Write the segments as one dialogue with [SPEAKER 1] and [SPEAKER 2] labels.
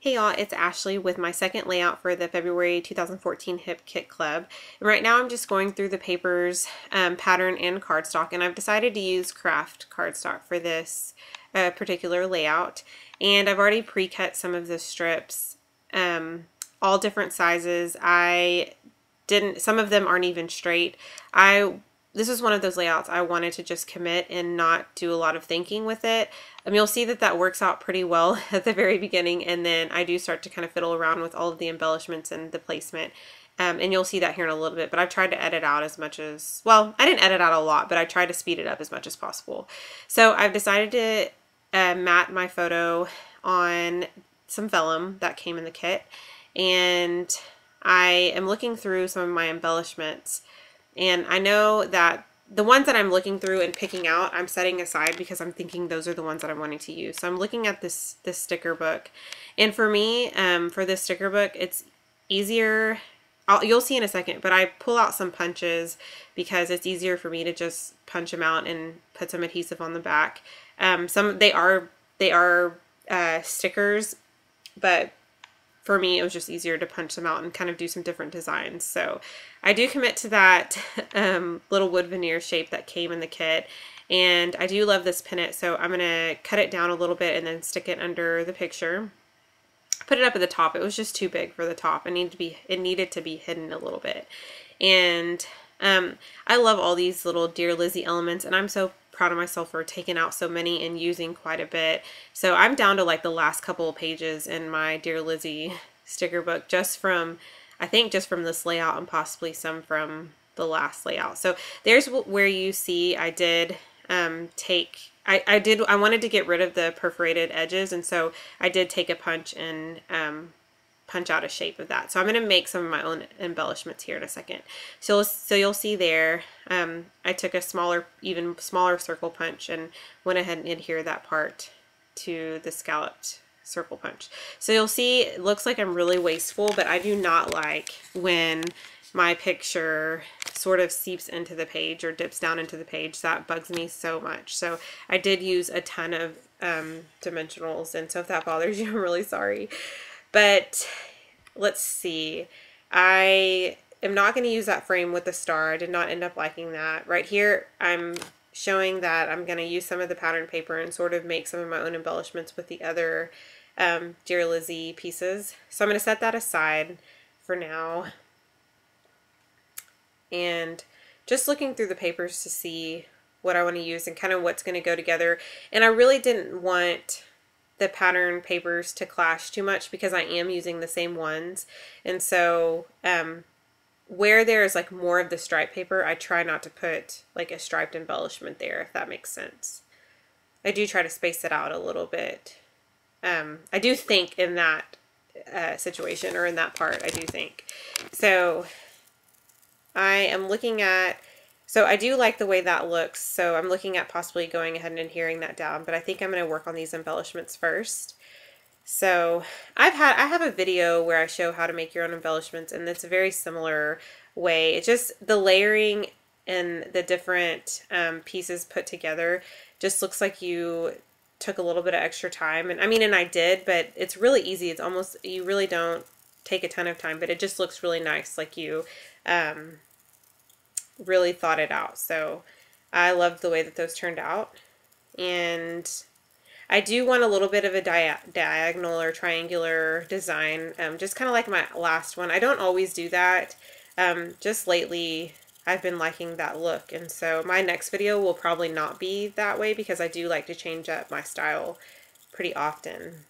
[SPEAKER 1] Hey y'all, it's Ashley with my second layout for the February 2014 Hip Kit Club. And right now I'm just going through the papers, pattern, and cardstock, and I've decided to use craft cardstock for this particular layout. And I've already pre-cut some of the strips, all different sizes. Some of them aren't even straight. This is one of those layouts I wanted to just commit and not do a lot of thinking with it. You'll see that that works out pretty well at the very beginning, and then I do start to kind of fiddle around with all of the embellishments and the placement. And you'll see that here in a little bit, but I've tried to edit out as much as, well, I didn't edit out a lot, but I tried to speed it up as much as possible. So I've decided to mat my photo on some vellum that came in the kit, and I am looking through some of my embellishments. And I know that the ones that I'm looking through and picking out, I'm setting aside because I'm thinking those are the ones that I'm wanting to use. So I'm looking at this sticker book. And for me, for this sticker book, it's easier. You'll see in a second, but I pull out some punches because it's easier for me to just punch them out and put some adhesive on the back. They are stickers, but for me, it was just easier to punch them out and kind of do some different designs. So I do commit to that little wood veneer shape that came in the kit. And I do love this pennant, so I'm going to cut it down a little bit and then stick it under the picture. Put it up at the top. It was just too big for the top. It needed to be hidden a little bit. And I love all these little Dear Lizzie elements, and I'm so proud of myself for taking out so many and using quite a bit. So I'm down to like the last couple of pages in my Dear Lizzie sticker book I think just from this layout and possibly some from the last layout. So there's where you see I did I wanted to get rid of the perforated edges, and so I did take a punch and punch out a shape of that. So I'm going to make some of my own embellishments here in a second. So you'll see there, I took a even smaller circle punch and went ahead and adhere that part to the scalloped circle punch. So you'll see it looks like I'm really wasteful, but I do not like when my picture sort of seeps into the page or dips down into the page. That bugs me so much. So I did use a ton of dimensionals, and so if that bothers you, I'm really sorry. But let's see. I am not going to use that frame with the star. I did not end up liking that. Right here, I'm showing that I'm going to use some of the pattern paper and sort of make some of my own embellishments with the other Dear Lizzie pieces. So I'm going to set that aside for now. And just looking through the papers to see what I want to use and kind of what's going to go together. And I really didn't want the pattern papers to clash too much because I am using the same ones. And so where there's like more of the stripe paper, I try not to put like a striped embellishment there, if that makes sense. I do try to space it out a little bit. I do think in that situation, or in that part, I do think. So I am looking at, so I do like the way that looks, so I'm looking at possibly going ahead and adhering that down, but I think I'm going to work on these embellishments first. So I have a video where I show how to make your own embellishments, and it's a very similar way. It's just the layering and the different pieces put together just looks like you took a little bit of extra time. And I mean, and I did, but it's really easy. It's almost, you really don't take a ton of time, but it just looks really nice, like you really thought it out. So I love the way that those turned out. And I do want a little bit of a diagonal or triangular design, just kind of like my last one. I don't always do that. Just lately I've been liking that look, and so my next video will probably not be that way because I do like to change up my style pretty often.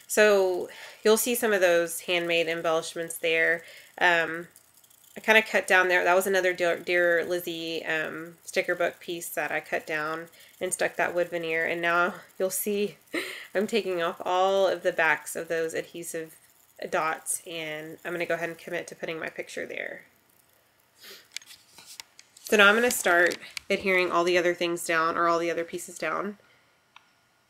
[SPEAKER 1] So you'll see some of those handmade embellishments there. I kind of cut down there. That was another Dear Lizzie sticker book piece that I cut down and stuck that wood veneer. And now you'll see I'm taking off all of the backs of those adhesive dots, and I'm going to go ahead and commit to putting my picture there. So now I'm going to start adhering all the other things down, or all the other pieces down.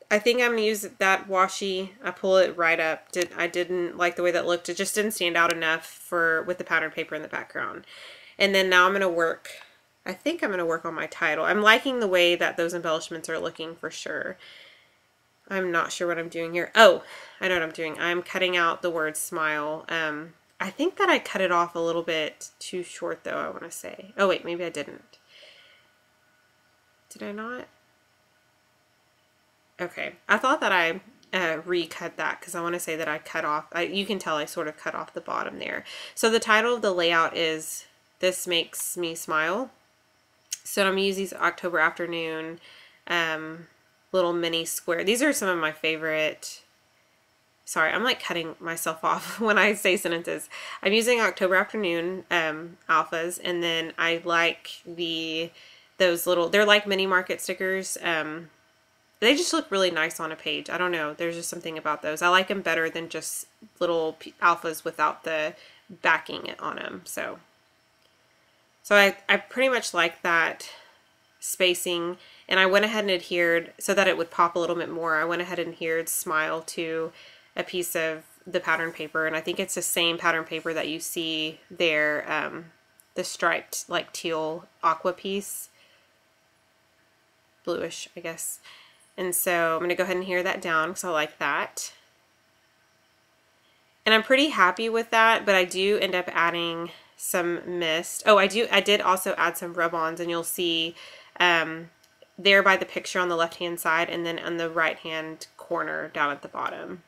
[SPEAKER 1] I think I'm going to use that washi. I pull it right up. I didn't like the way that looked. It just didn't stand out enough with the pattern paper in the background. And then now I'm going to work, I think I'm going to work on my title. I'm liking the way that those embellishments are looking for sure. I'm not sure what I'm doing here. Oh, I know what I'm doing. I'm cutting out the word smile. I think that I cut it off a little bit too short though, I want to say. Oh wait, maybe I didn't. Did I not? Okay, I thought that I recut that because I want to say that I cut off, you can tell I sort of cut off the bottom there. So the title of the layout is This Makes Me Smile. So I'm using these October Afternoon little mini square. These are some of my favorite. Sorry, I'm like cutting myself off when I say sentences. I'm using October Afternoon alphas, and then I like those little, they're like mini market stickers. They just look really nice on a page. I don't know. There's just something about those. I like them better than just little alphas without the backing it on them. So I pretty much like that spacing, and I went ahead and adhered so that it would pop a little bit more. I went ahead and adhered smile to a piece of the pattern paper, and I think it's the same pattern paper that you see there, the striped like teal aqua piece, bluish I guess. And so I'm going to go ahead and adhere that down because I like that. And I'm pretty happy with that, but I do end up adding some mist. Oh, I did also add some rub-ons, and you'll see there by the picture on the left-hand side, and then on the right-hand corner down at the bottom.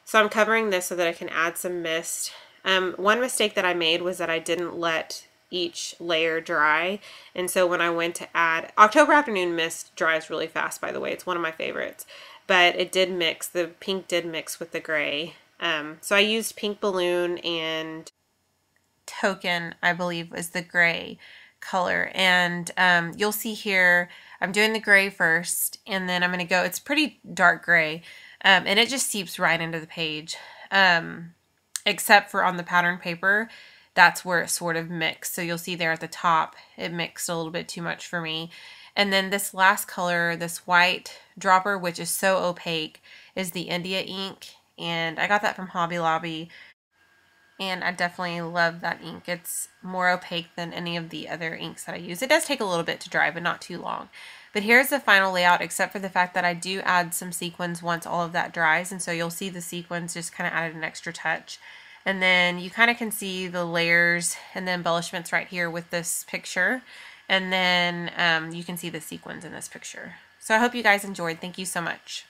[SPEAKER 1] So I'm covering this so that I can add some mist. One mistake that I made was that I didn't let each layer dry, and so when I went to add, October Afternoon mist dries really fast, by the way. It's one of my favorites, but it did mix, the pink did mix with the gray. So I used Pink Balloon and Token, I believe was the gray color, and you'll see here I'm doing the gray first, and then I'm going to go, it's pretty dark gray, and it just seeps right into the page, except for on the pattern paper. That's where it sort of mixed. So you'll see there at the top, it mixed a little bit too much for me. And then this last color, this white dropper, which is so opaque, is the India ink. And I got that from Hobby Lobby. And I definitely love that ink. It's more opaque than any of the other inks that I use. It does take a little bit to dry, but not too long. But here's the final layout, except for the fact that I do add some sequins once all of that dries. And so you'll see the sequins just kind of added an extra touch. And then you kind of can see the layers and the embellishments right here with this picture. And then you can see the sequins in this picture. So I hope you guys enjoyed. Thank you so much.